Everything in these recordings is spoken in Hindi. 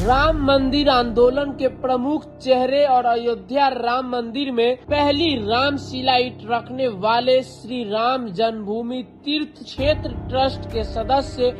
राम मंदिर आंदोलन के प्रमुख चेहरे और अयोध्या राम मंदिर में पहली रामशिला ईंट रखने वाले श्री राम जन्मभूमि तीर्थ क्षेत्र ट्रस्ट के सदस्य,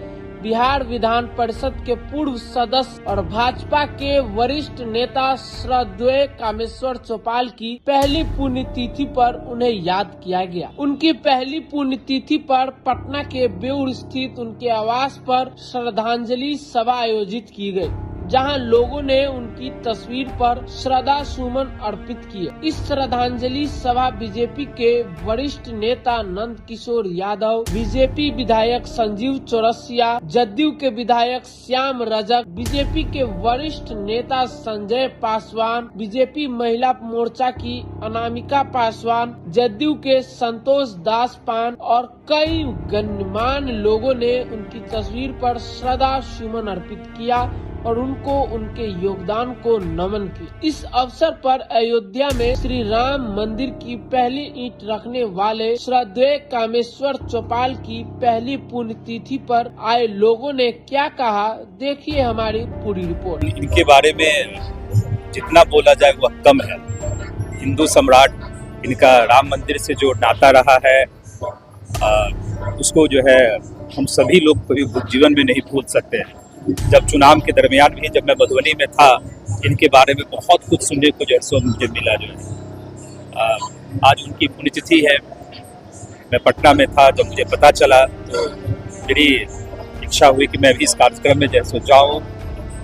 बिहार विधान परिषद के पूर्व सदस्य और भाजपा के वरिष्ठ नेता श्रद्धेय कामेश्वर चौपाल की पहली पुण्यतिथि पर उन्हें याद किया गया। उनकी पहली पुण्यतिथि पर पटना के बेउर स्थित उनके आवास पर श्रद्धांजलि सभा आयोजित की गई, जहां लोगों ने उनकी तस्वीर पर श्रद्धा सुमन अर्पित किए। इस श्रद्धांजलि सभा बीजेपी के वरिष्ठ नेता नंद किशोर यादव, बीजेपी विधायक संजीव चौरसिया, जदयू के विधायक श्याम रजक, बीजेपी के वरिष्ठ नेता संजय पासवान, बीजेपी महिला मोर्चा की अनामिका पासवान, जदयू के संतोष दास पान और कई गणमान्य लोगों ने उनकी तस्वीर पर श्रद्धा सुमन अर्पित किया और उनको उनके योगदान को नमन किया। इस अवसर पर अयोध्या में श्री राम मंदिर की पहली ईंट रखने वाले श्रद्धेय कामेश्वर चौपाल की पहली पुण्यतिथि पर आए लोगों ने क्या कहा, देखिए हमारी पूरी रिपोर्ट। इनके बारे में जितना बोला जाए वह कम है। हिंदू सम्राट, इनका राम मंदिर से जो नाता रहा है उसको जो है हम सभी लोग कभी जीवन में नहीं भूल सकते हैं। जब चुनाव के दरमियान भी जब मैं मधुबनी में था, इनके बारे में बहुत कुछ सुनने को जो है सो मुझे मिला। जो है आज उनकी पुण्यतिथि है। मैं पटना में था, जब मुझे पता चला तो मेरी इच्छा हुई कि मैं भी इस कार्यक्रम में जो है सो जाऊँ,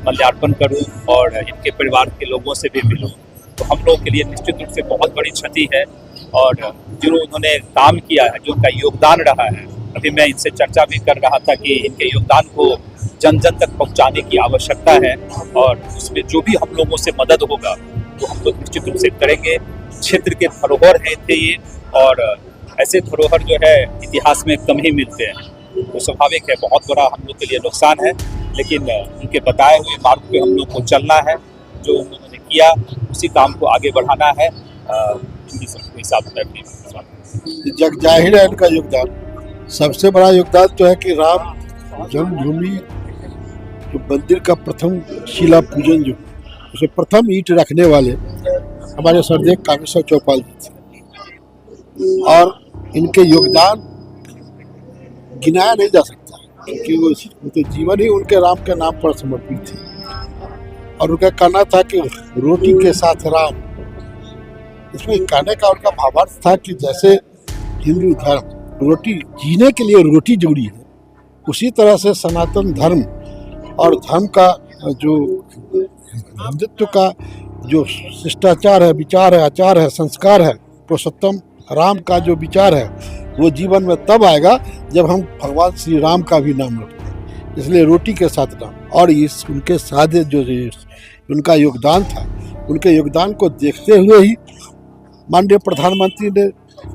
माल्यार्पण करूँ और इनके परिवार के लोगों से भी मिलूँ। तो हम लोग के लिए निश्चित रूप से बहुत बड़ी क्षति है और जो उन्होंने काम किया है, जो उनका योगदान रहा है, अभी मैं इनसे चर्चा भी कर रहा था कि इनके योगदान को जन जन तक पहुंचाने की आवश्यकता है और उसमें जो भी हम लोगों से मदद होगा वो हम लोग निश्चित रूप से करेंगे। क्षेत्र के धरोहर हैं थे ये, और ऐसे धरोहर जो है इतिहास में कम ही मिलते हैं। तो स्वाभाविक है बहुत बड़ा हम लोग के लिए नुकसान है, लेकिन उनके बताए हुए मार्ग पे हम लोग को चलना है। जो उन्होंने किया उसी काम को आगे बढ़ाना है। इनकी सबको हिसाब जग जाहिर है इनका योगदान। सबसे बड़ा योगदान तो है कि राम जन्मभूमि जो मंदिर का प्रथम शिला पूजन जो उसे प्रथम ईंट रखने वाले हमारे श्रद्धेय कामेश्वर चौपाल जी थे और इनके योगदान गिनाया नहीं जा सकता, क्योंकि वो तो जीवन ही उनके राम के नाम पर समर्पित थे। और उनका कहना था कि रोटी के साथ राम। इसमें कहने का उनका भावार्थ था कि जैसे हिंदू धर्म रोटी जीने के लिए रोटी जरूरी है, उसी तरह से सनातन धर्म और धर्म का जो हिंदुत्व का जो शिष्टाचार है, विचार है, आचार है, संस्कार है, पुरुषोत्तम राम का जो विचार है वो जीवन में तब आएगा जब हम भगवान श्री राम का भी नाम रखें। इसलिए रोटी के साथ नाम। और इस उनके साथ जो उनका योगदान था, उनके योगदान को देखते हुए ही माननीय प्रधानमंत्री ने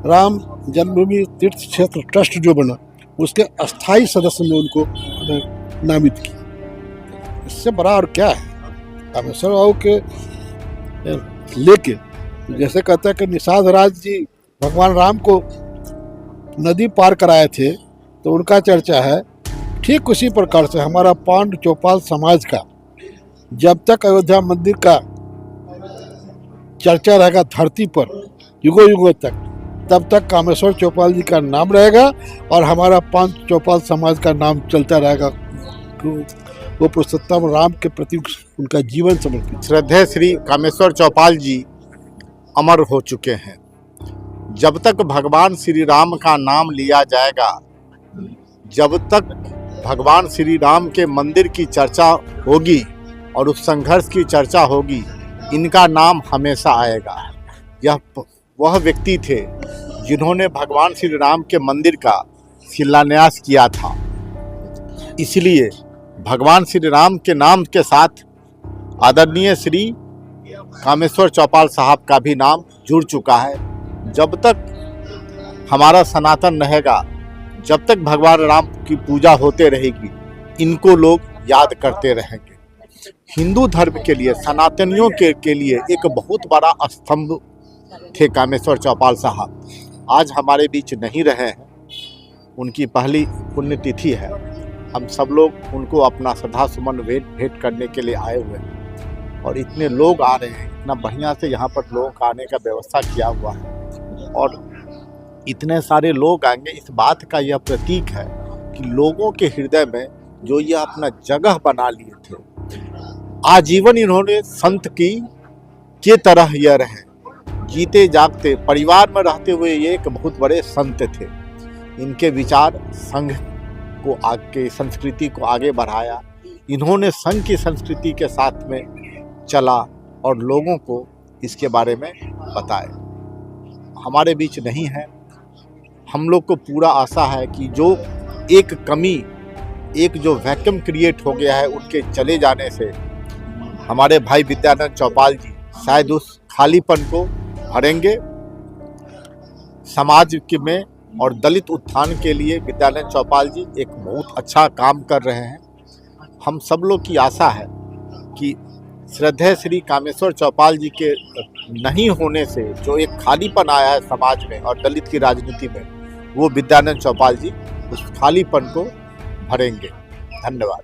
राम जन्मभूमि तीर्थ क्षेत्र ट्रस्ट जो बना उसके अस्थाई सदस्य में उनको नामित किया। इससे बड़ा और क्या है। कामेश्वर बाबू के लेके जैसे कहता है कि निषाद राज जी भगवान राम को नदी पार कराए थे, तो उनका चर्चा है। ठीक उसी प्रकार से हमारा पांड चौपाल समाज का जब तक अयोध्या मंदिर का चर्चा रहेगा धरती पर युगों युगों तक, तब तक कामेश्वर चौपाल जी का नाम रहेगा और हमारा पांच चौपाल समाज का नाम चलता रहेगा। वो पुरुषोत्तम राम के प्रति उनका जीवन समर्पित। श्रद्धेय श्री कामेश्वर चौपाल जी अमर हो चुके हैं। जब तक भगवान श्री राम का नाम लिया जाएगा, जब तक भगवान श्री राम के मंदिर की चर्चा होगी और उस संघर्ष की चर्चा होगी, इनका नाम हमेशा आएगा। यह वह व्यक्ति थे जिन्होंने भगवान श्री राम के मंदिर का शिलान्यास किया था। इसलिए भगवान श्री राम के नाम के साथ आदरणीय श्री कामेश्वर चौपाल साहब का भी नाम जुड़ चुका है। जब तक हमारा सनातन रहेगा, जब तक भगवान राम की पूजा होते रहेगी, इनको लोग याद करते रहेंगे। हिंदू धर्म के लिए, सनातनियों के लिए एक बहुत बड़ा स्तंभ थे कामेश्वर चौपाल साहब। आज हमारे बीच नहीं रहे हैं, उनकी पहली पुण्यतिथि है। हम सब लोग उनको अपना श्रद्धा सुमन भेंट करने के लिए आए हुए हैं और इतने लोग आ रहे हैं, इतना बढ़िया से यहाँ पर लोगों का आने का व्यवस्था किया हुआ है और इतने सारे लोग आएंगे, इस बात का यह प्रतीक है कि लोगों के हृदय में जो ये अपना जगह बना लिए थे, आजीवन इन्होंने संत के तरह यह रहे, जीते जागते परिवार में रहते हुए ये एक बहुत बड़े संत थे। इनके विचार संघ को आगे, संस्कृति को आगे बढ़ाया। इन्होंने संघ की संस्कृति के साथ में चला और लोगों को इसके बारे में बताया। हमारे बीच नहीं है, हम लोग को पूरा आशा है कि जो एक कमी, एक जो वैक्यूम क्रिएट हो गया है उनके चले जाने से हमारे भाई विद्यानंद चौपाल जी शायद उस खालीपन को भरेंगे। समाज में और दलित उत्थान के लिए विद्यानंद चौपाल जी एक बहुत अच्छा काम कर रहे हैं। हम सब लोग की आशा है कि श्रद्धेय श्री कामेश्वर चौपाल जी के नहीं होने से जो एक खालीपन आया है समाज में और दलित की राजनीति में, वो विद्यानंद चौपाल जी उस खालीपन को भरेंगे। धन्यवाद।